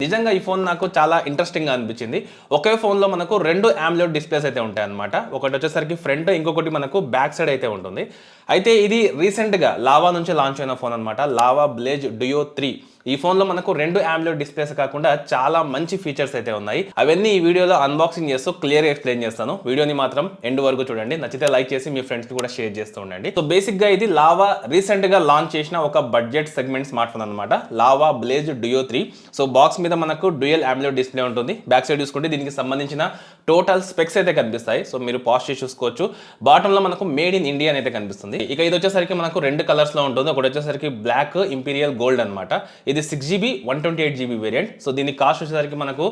నిజంగా ఈ ఫోన్ నాకు చాలా ఇంట్రెస్టింగ్‌గా అనిపించింది. ఒకే ఫోన్‌లో మనకు 2 AMOLED డిస్‌ప్లేస్ అయితే ఉంటాయన్నమాట. ఒకటొచ్చేసరికి ఫ్రంట్, ఇంకొకటి మనకు బ్యాక్ సైడ్ అయితే ఉంటుంది. అయితే ఇది రీసెంట్‌గా లావా నుంచి లాంచ్ అయిన ఫోన్ అన్నమాట. Lava blaze Duo 3. ఈ ఫోన్‌లో మనకు 2 AMOLED డిస్‌ప్లేస్ కాకుండా చాలా మంచి ఫీచర్స్ అయితే ఉన్నాయి. అవన్నీ ఈ వీడియోలో అన్బాక్సింగ్ చేస్తూ క్లియర్‌గా ఎక్స్‌ప్లెయిన్ చేస్తాను. వీడియోని మాత్రం ఎండ్ వరకు చూడండి. నచ్చితే లైక్ చేసి మీ ఫ్రెండ్స్‌కి కూడా షేర్ చేస్తూ ఉండండి. సో బేసిక్‌గా ఇది లావా రీసెంట్‌గా లాంచ్ చేసిన ఒక బడ్జెట్ సెగ్మెంట్ స్మార్ట్ ఫోన్ అన్నమాట. Lava blaze Duo 3. So box మీద మనకు డ్యూయల్ AMOLED డిస్‌ప్లే ఉంటుంది. బ్యాక్ సైడ్ చూసుకుంటే దీనికి సంబంధించిన టోటల్ స్పెక్స్ అయితే కనిపిస్తాయి. సో మీరు పాజ్ చేసి చూసుకోవచ్చు. బాటంలో మనకు మేడ్ ఇన్ ఇండియా అయితే కనిపిస్తుంది. ఇక ఇది వచ్చేసరికి మనకు 2 కలర్స్ లో ఉంటుంది. ఒకటి వచ్చేసరికి బ్లాక్ ఇంపీరియల్ గోల్డ్ అన్నమాట. ఇది 6GB 128GB వేరియంట్. సో దీని కాస్ట్ వచ్చేసరికి మనకు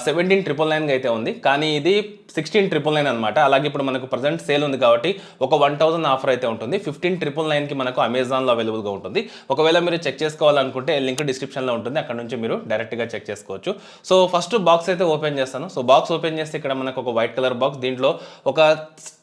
17,999 అయితే ఉంది. కానీ ఇది 16,999 అన్నమాట. అలాగే ఇప్పుడు మనకు ప్రెజెంట్ సేల్ ఉంది కాబట్టి ఒక 1000 ఆఫర్ అయితే ఉంటుంది. 15,999 కి మనకు అమెజాన్ లో అవైలబుల్ గా ఉంటుంది. ఒకవేళ మీరు చెక్ చేసుకోవాలనుకుంటే లింక్ డిస్క్రిప్షన్ లో ఉంటుంది. అక్కడ నుంచి మీరు డైరెక్ట్ గా చెక్ చేసుకోవచ్చు. సో ఫస్ట్ బాక్స్ అయితే ఓపెన్ చేస్తాను. సో బాక్స్ ఓపెన్ చేస్తే ఇక్కడ మనకు ఒక వైట్ కలర్ బాక్స్, దీంట్లో ఒక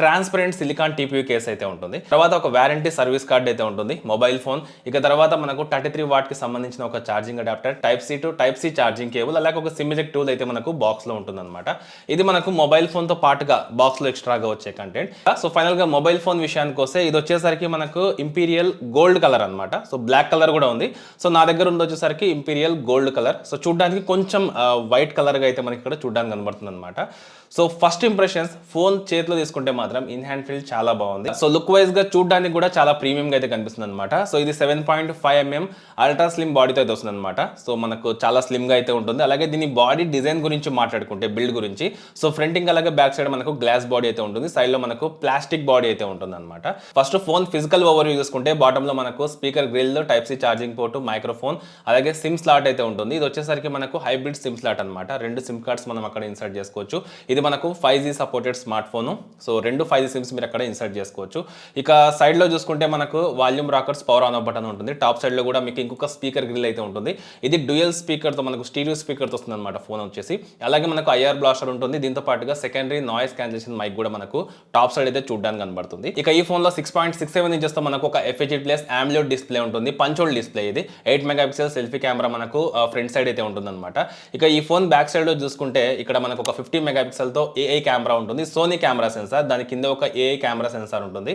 ట్రాన్స్పరెంట్ సిలికాన్ టీపీయూ కేస్ అయితే ఉంటుంది. తర్వాత ఒక వారంటీ సర్వీస్ కార్డ్ అయితే ఉంటుంది, మొబైల్ ఫోన్. ఇక తర్వాత మనకు 33 వాట్ కి సంబంధించిన ఒక charging adapter, type C to type C charging cable, అలాగే ఒక సిమ్ ఎజెక్ట్ టూల్ అయితే మనకు బాక్స్ లో ఉంటుంది అనమాట. ఇది మనకు మొబైల్ ఫోన్ తో పాటుగా బాక్స్ లో ఎక్స్ట్రాగా వచ్చే కంటెంట్. సో ఫైనల్ గా మొబైల్ ఫోన్ విషయానికి వస్తే ఇది వచ్చేసరికి మనకు ఇంపీరియల్ గోల్డ్ కలర్ అనమాట. సో బ్లాక్ కలర్ కూడా ఉంది. సో నా దగ్గర ఉంది వచ్చేసరికి ఇంపీరియల్ గోల్డ్ కలర్. సో చూడడానికి కొంచెం వైట్ కలర్ గా అయితే మనకి ఇక్కడ చూడడానికి కనబడుతుంది అనమాట. సో ఫస్ట్ ఇంప్రెషన్స్, ఫోన్ చేతిలో తీసుకుంటే మాత్రం ఇన్ హ్యాండ్ ఫీల్ చాలా బాగుంది. సో లుక్ వైజ్ గా చూడడానికి కూడా చాలా ప్రీమియం గా అయితే కనిపిస్తుంది అనమాట. సో ఇది 7.5mm అల్ట్రా స్లిమ్ బాడీతో అయితే వస్తుంది అనమాట. సో మనకు చాలా స్లిమ్ గా అయితే ఉంటుంది. అలాగే దీని బాడీ డిజైన్ గురించి మాట్లాడుకుంటే, బిల్డ్ గురించి, సో ఫ్రంట్ ఇంకా అలాగే బ్యాక్ సైడ్ మనకు గ్లాస్ బాడీ అయితే ఉంటుంది. సైడ్ లో మనకు ప్లాస్టిక్ బాడీ అయితే ఉంటుంది అనమాట. First phone physical overview చూసుకుంటే బాటమ్ లో మనకు speaker grill, type C charging port, microphone, అలాగే సిమ్ స్లాట్ అయితే ఉంటుంది. ఇది వచ్చేసరికి మనకు హైబ్రిడ్ సిమ్ స్లాట్ అనమాట. 2 సిమ్ కార్డ్స్ మనం అక్కడ ఇన్సర్ట్ చేసుకోవచ్చు. ఇది మనకు 5G supported smartphone. So 2 5G SIMs మీరు అక్కడ ఇన్సర్ట్ చేసుకోవచ్చు. ఇక సైడ్ లో చూసుకుంటే మనకు volume rockers, power on off button ఉంటుంది. టాప్ సైడ్ లో కూడా మీకు ఇంకొక స్పీకర్ గ్రిల్ అయితే ఉంటుంది. ఇది డ్యూయల్ స్పీకర్ తో మనకు స్టీరియో స్పీకర్ తో వస్తుంది అనమాట ఫోన్ వచ్చేసి. అలాగే మనకు ఐఆర్ బ్లాస్టర్ ఉంటుంది. దీంతో పాటుగా సెకండరీ నాయిస్ క్యాన్సిలేషన్ మైక్ కూడా మనకు టాప్ సైడ్ అయితే చూడడానికి కనబడుతుంది. ఇక ఈ ఫోన్ లో 6.67 ఇంచెస్ తో మనకు ఒక FHD+ AMOLED డిస్ప్లే ఉంటుంది. పంచోల్ డిస్ప్లే ఇది. 8 మెగాపిక్సెల్ సెల్ఫీ కెమెరా మనకు ఫ్రంట్ సైడ్ అయితే ఉంటుంది అనమాట. ఇక ఈ ఫోన్ బ్యాక్ సైడ్ లో చూసుకుంటే ఇక్కడ మనకు ఒక 50 మెగాపిక్సెల్ తో AI కెమెరా ఉంటుంది. సోనీ కెమెరా సెన్సార్, దాని కింద ఒక AI కెమెరా సెన్సార్ ఉంటుంది.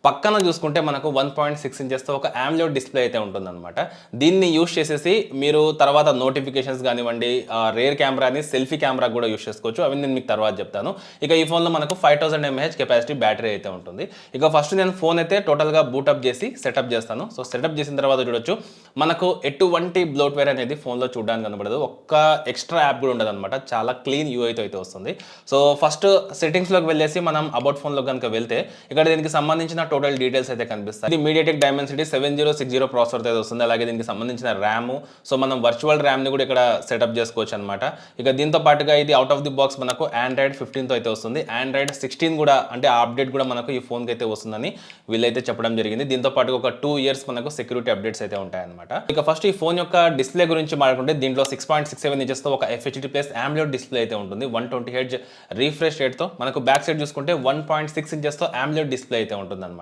పక్కన చూసుకుంటే మనకు 1.6 ఇంచెస్ తో ఒక AMOLED డిస్ప్లే అయితే ఉంటుంది అనమాట. దీన్ని యూస్ చేసేసి మీరు తర్వాత నోటిఫికేషన్స్ కానివ్వండి, రేర్ కెమెరాని సెల్ఫీ కెమెరా కూడా యూస్ చేసుకోవచ్చు. అవి నేను మీకు తర్వాత చెప్తాను. ఇక ఈ ఫోన్లో మనకు 5000 mAh కెపాసిటీ బ్యాటరీ అయితే ఉంటుంది. ఇక ఫస్ట్ నేను ఫోన్ అయితే టోటల్గా బూటప్ చేసి సెటప్ చేస్తాను. సో సెటప్ చేసిన తర్వాత చూడొచ్చు, మనకు ఎటువంటి బ్లోట్వేర్ అనేది ఫోన్లో చూడడానికి కనబడదు. ఒక్క ఎక్స్ట్రా యాప్ కూడా ఉండదు అనమాట. చాలా క్లీన్ యూఐతో అయితే వస్తుంది. సో ఫస్ట్ సెట్టింగ్స్లోకి వెళ్ళేసి మనం అబౌట్ ఫోన్లో కనుక వెళ్తే ఇక్కడ దీనికి సంబంధించిన టోటల్ డీటెయిల్స్ అయితే కనిపిస్తాయి. ఇది MediaTek Dimensity 7060 ప్రాసెసర్ అయితే వస్తుంది. అలాగే దీనికి సంబంధించిన ర్యామ్, సో మనం వర్చువల్ ర్యామ్ ని కూడా ఇక్కడ సెటప్ చేసుకోవచ్చు అనమాట. ఇక దీంతో పాటుగా ఇది అవుట్ ఆఫ్ ది బాక్స్ మనకు Android 15 తో అయితే వస్తుంది. Android 16 కూడా, అంటే ఆ అప్డేట్ కూడా మనకు ఈ ఫోన్ కి అయితే వస్తుందని వీళ్ళైతే చెప్పడం జరిగింది. దీంతో పాటుగా ఒక 2 years మనకు సెక్యూరిటీ అప్డేట్స్ అయితే ఉంటాయన్నమాట. ఇక ఫస్ట్ ఈ ఫోన్ యొక్క డిస్ప్లే గురించి మాట్లాడుకుంటే దీంట్లో 6.67 ఇంచెస్ తో ఒక FHD+ AMOLED డిస్ప్లే అయితే ఉంటుంది. 120Hz రిఫ్రెష్ రేట్ తో. మనకు బ్యాక్ సైడ్ చూసుకుంటే 1.6 ఇంచెస్ తో AMOLED డిస్ప్లే అయితే ఉంటుంది అనమాట.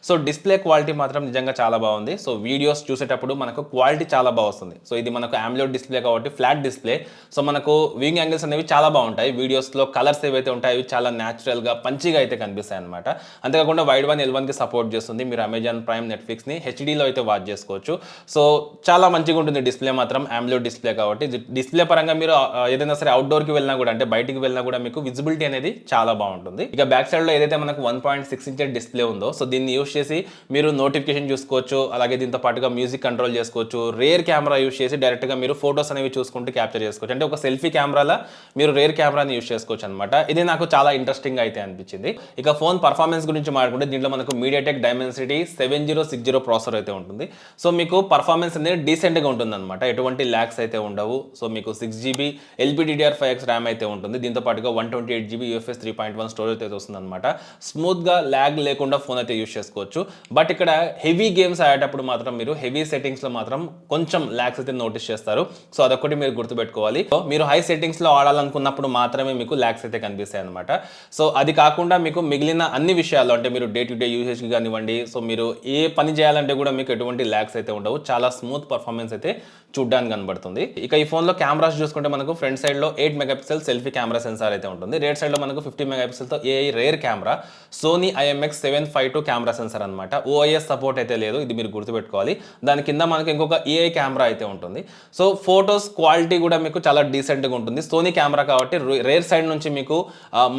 సో డిస్ప్లే క్వాలిటీ మాత్రం నిజంగా చాలా బాగుంది. సో వీడియోస్ చూసేటప్పుడు మనకు క్వాలిటీ చాలా బాగా వస్తుంది. సో ఇది మనకు AMOLED డిస్ప్లే కాబట్టి ఫ్లాట్ డిస్ప్లే. సో మనకు వ్యూయింగ్ యాంగిల్స్ అనేవి చాలా బాగుంటాయి. వీడియోస్లో కలర్స్ ఏవైతే ఉంటాయి అవి చాలా న్యాచురల్గా పంచిగా అయితే కనిపిస్తాయి అనమాట. అంతేకాకుండా వైడ్ 1 L1కి సపోర్ట్ చేస్తుంది. మీరు అమెజాన్ ప్రైమ్, నెట్ఫ్లిక్స్ని హెచ్డీలో అయితే వాచ్ చేసుకోవచ్చు. సో చాలా మంచిగా ఉంటుంది డిస్ప్లే మాత్రం, AMOLED డిస్ప్లే కాబట్టి. డిస్ప్లే పరంగా మీరు ఏదైనా సరే అవుట్డోర్కి వెళ్ళినా కూడా, అంటే బయటికి వెళ్ళినా కూడా మీకు విజిబిలిటీ అనేది చాలా బాగుంటుంది. ఇక బ్యాక్ సైడ్లో ఏదైతే మనకు 1.6 ఇంచెస్ డిస్ప్లే ఉందో, సో దీన్ని యూస్ చేసి మీరు నోటిఫికేషన్ చూసుకోవచ్చు. అలాగే దీంతో పాటుగా మ్యూజిక్ కంట్రోల్ చేసుకోవచ్చు. రేర్ కెమెరా యూస్ చేసి డైరెక్ట్గా మీరు ఫోటోస్ అనేవి చూసుకుంటూ క్యాప్చర్ చేసుకోవచ్చు. అంటే ఒక సెల్ఫీ కెమెరాలా మీరు రేర్ కెమెరాని యూస్ చేసుకోవచ్చు అనమాట. ఇది నాకు చాలా ఇంట్రెస్టింగ్ అయితే అనిపించింది. ఇక ఫోన్ పర్ఫార్మెన్స్ గురించి మాట్లాడుకుంటే దీంట్లో మనకు MediaTek Dimensity 7060 ప్రాసెసర్ అయితే ఉంటుంది. సో మీకు పర్ఫార్మెన్స్ అనేది డీసెంట్గా ఉంటుంది అనమాట. ఎటువంటి ల్యాగ్స్ అయితే ఉండవు. సో మీకు 6GB LPDDR5X ర్యామ్ అయితే ఉంటుంది. దీంతో పాటుగా 128GB UFS 3.1 స్టోరేజ్ అయితే వస్తుంది అనమాట. స్మూత్గా ల్యాగ్ లేకుండా ఫోన్ అయితే యూస్ చేసుకోవచ్చు. బట్ ఇక్కడ హెవీ గేమ్స్ ఆడేటప్పుడు మాత్రం మీరు హెవీ సెట్టింగ్స్ లో మాత్రం కొంచెం ల్యాగ్స్ అయితే నోటీస్ చేస్తారు. సో అదొకటి మీరు గుర్తుపెట్టుకోవాలి. మీరు హై సెట్టింగ్స్ లో ఆడాలనుకున్నప్పుడు మాత్రమే మీకు ల్యాగ్స్ అయితే కనిపిస్తాయి అనమాట. సో అది కాకుండా మీకు మిగిలిన అన్ని విషయాల్లో, అంటే మీరు డే టు డే యూసేజ్ కానివ్వండి, సో మీరు ఏ పని చేయాలంటే కూడా మీకు ఎటువంటి ల్యాగ్స్ అయితే ఉండవు. చాలా చాలా స్మూత్ పర్ఫార్మెన్స్ అయితే చూడ్డానికి కనబడుతుంది. ఇక ఈ ఫోన్లో కెమెరాస్ చూసుకుంటే మనకు ఫ్రంట్ సైడ్లో 8 మెగాపిక్సెల్ సెల్ఫీ కెమెరా సెన్సార్ అయితే ఉంటుంది. రేట్ సైడ్లో మనకు 50 మెగాపిక్సెల్తో AI rear camera, Sony IMX752 camera sensor అనమాట. OIS సపోర్ట్ అయితే లేదు, ఇది మీరు గుర్తుపెట్టుకోవాలి. దాని కింద మనకు ఇంకొక ఏఐ కెమెరా అయితే ఉంటుంది. సో ఫొటోస్ క్వాలిటీ కూడా మీకు చాలా డీసెంట్గా ఉంటుంది. సోనీ కెమెరా కాబట్టి రేర్ సైడ్ నుంచి మీకు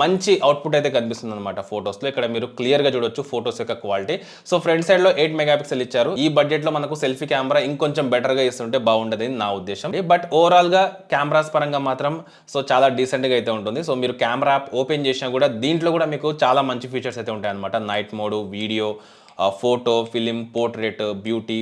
మంచి అవుట్పుట్ అయితే కనిపిస్తుంది అనమాట ఫొటోస్లో. ఇక్కడ మీరు క్లియర్గా చూడొచ్చు ఫొటోస్ యొక్క క్వాలిటీ. సో ఫ్రంట్ సైడ్లో 8 మెగాపిక్సెల్ ఇచ్చారు. ఈ బడ్జెట్లో మనకు సెల్ఫీ కెమెరా ఇంకొంచెం బెటర్గా ఇస్తుంటే బాగుండదు నా ఉద్దేశం. బట్ ఓవరాల్గా కెమెరాస్ పరంగా మాత్రం సో చాలా డీసెంట్గా అయితే ఉంటుంది. సో మీరు కెమెరా యాప్ ఓపెన్ చేసినా కూడా దీంట్లో కూడా మీకు చాలా మంచి ఫీచర్స్ అయితే ఉంటాయి అనమాట. Night mode, video, photo, film, portrait, beauty,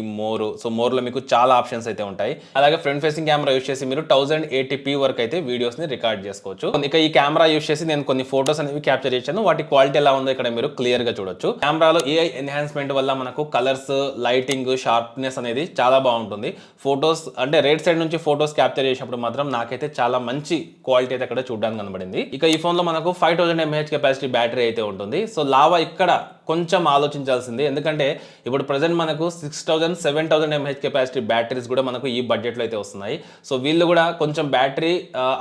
so మోర్లో మీకు చాలా ఆప్షన్స్ అయితే ఉంటాయి. అలాగే ఫ్రంట్ ఫేసింగ్ కెమెరా యూస్ చేసి మీరు 1080p వరకు అయితే వీడియోస్ని రికార్డ్ చేసుకోవచ్చు. ఇక ఈ కెమెరా యూస్ చేసి నేను కొన్ని ఫోటోస్ అనేవి క్యాప్చర్ చేశాను. వాటి క్వాలిటీ ఎలా ఉందో ఇక్కడ మీరు క్లియర్గా చూడొచ్చు. కెమెరాలో AI ఎన్హాన్స్మెంట్ వల్ల మనకు కలర్స్, లైటింగ్, షార్ప్నెస్ అనేది చాలా బాగుంటుంది. ఫోటోస్ అంటే రైట్ సైడ్ నుంచి ఫోటోస్ క్యాప్చర్ చేసినప్పుడు మాత్రం నాకైతే చాలా మంచి క్వాలిటీ అయితే అక్కడ చూడడానికి కనబడింది. ఇక ఈ ఫోన్లో మనకు 5000 mAh కెపాసిటీ బ్యాటరీ అయితే ఉంటుంది. సో లావా ఇక్కడ కొంచెం ఆలోచించాల్సింది, ఎందుకంటే ఇప్పుడు ప్రజెంట్ మనకు 6000, 7000 mAh కెపాసిటీ బ్యాటరీస్ కూడా మనకు ఈ బడ్జెట్లో అయితే వస్తున్నాయి. సో వీళ్ళు కూడా కొంచెం బ్యాటరీ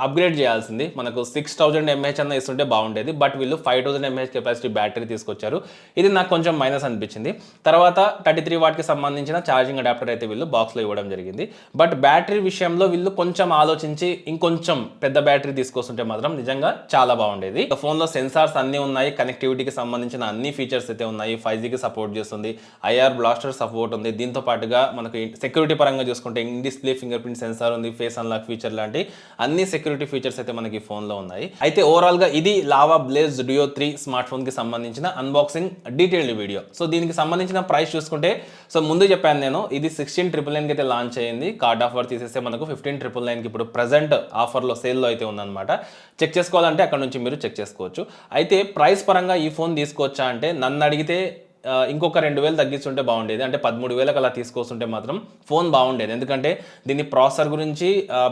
అప్గ్రేడ్ చేయాల్సింది. మనకు 6000 mAh అన్న ఇస్తుంటే బాగుండేది. బట్ వీళ్ళు 5000 mAh కెపాసిటీ బ్యాటరీ తీసుకొచ్చారు. ఇది నాకు కొంచెం మైనస్ అనిపించింది. తర్వాత 33 వాట్కి సంబంధించిన ఛార్జింగ్ అడాప్టర్ అయితే వీళ్ళు బాక్స్లో ఇవ్వడం జరిగింది. బట్ బ్యాటరీ విషయంలో వీళ్ళు కొంచెం ఆలోచించి ఇంకొంచెం పెద్ద బ్యాటరీ తీసుకొస్తుంటే మాత్రం నిజంగా చాలా బాగుండేది. ఫోన్లో సెన్సార్స్ అన్నీ ఉన్నాయి, కనెక్టివిటీకి సంబంధించిన అన్ని ఫీచర్స్ అయితే ఉన్నాయి. 5Gకి సపోర్ట్ చేస్తుంది, IR బ్లాస్టర్ సపోర్ట్ ఉంది. దీంతో పాటుగా మనకు సెక్యూరిటీ పరంగా చూసుకుంటే in display finger print censor ఉంది, ఫేస్ అన్లాక్ ఫీచర్ లాంటి అన్ని సెక్యూరిటీ ఫీచర్స్ అయితే మనకి ఫోన్లో ఉన్నాయి. అయితే ఓవరాల్గా ఇది లావా బ్లేజ్ డ్యూయో 3 స్మార్ట్ ఫోన్కి సంబంధించిన అన్బాక్సింగ్ డీటెయిల్డ్ వీడియో. సో దీనికి సంబంధించిన ప్రైస్ చూసుకుంటే, సో ముందు చెప్పాను నేను, ఇది 16,999కి అయితే లాంచ్ అయ్యింది. కార్డ్ ఆఫర్ తీసేస్తే మనకు 15,999కి ఇప్పుడు ప్రజెంట్ ఆఫర్లో సేల్లో అయితే ఉందన్నమాట. చెక్ చేసుకోవాలంటే అక్కడ నుంచి మీరు చెక్ చేసుకోవచ్చు. అయితే ప్రైస్ పరంగా ఈ ఫోన్ తీసుకోవచ్చా అంటే నన్ను అడిగితే ఇంకొక 2,000 తగ్గిస్తుంటే బాగుండేది. అంటే 13,000కి అలా తీసుకొస్తుంటే మాత్రం ఫోన్ బాగుండేది. ఎందుకంటే దీన్ని ప్రాసెసర్ గురించి,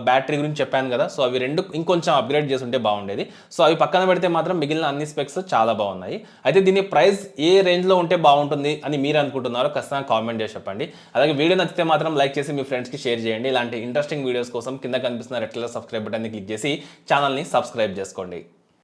బ్యాటరీ గురించి చెప్పాను కదా. సో అవి రెండు ఇంకొంచెం అప్గ్రేడ్ చేస్తుంటే బాగుండేది. సో అవి పక్కన పెడితే మాత్రం మిగిలిన అన్ని స్పెక్స్ చాలా బాగున్నాయి. అయితే దీని ప్రైస్ ఏ రేంజ్లో ఉంటే బాగుంటుంది అని మీరు అనుకుంటున్నారో ఖచ్చితంగా కామెంట్ చేసి చెప్పండి. అలాగే వీడియో నచ్చితే మాత్రం లైక్ చేసి మీ ఫ్రెండ్స్కి షేర్ చేయండి. ఇలాంటి ఇంట్రెస్టింగ్ వీడియోస్ కోసం కింద కనిపిస్తున్న రెడ్ కలర్ సబ్స్క్రైబ్ బటన్ని క్లిక్ చేసి ఛానల్ని సబ్స్క్రైబ్ చేసుకోండి.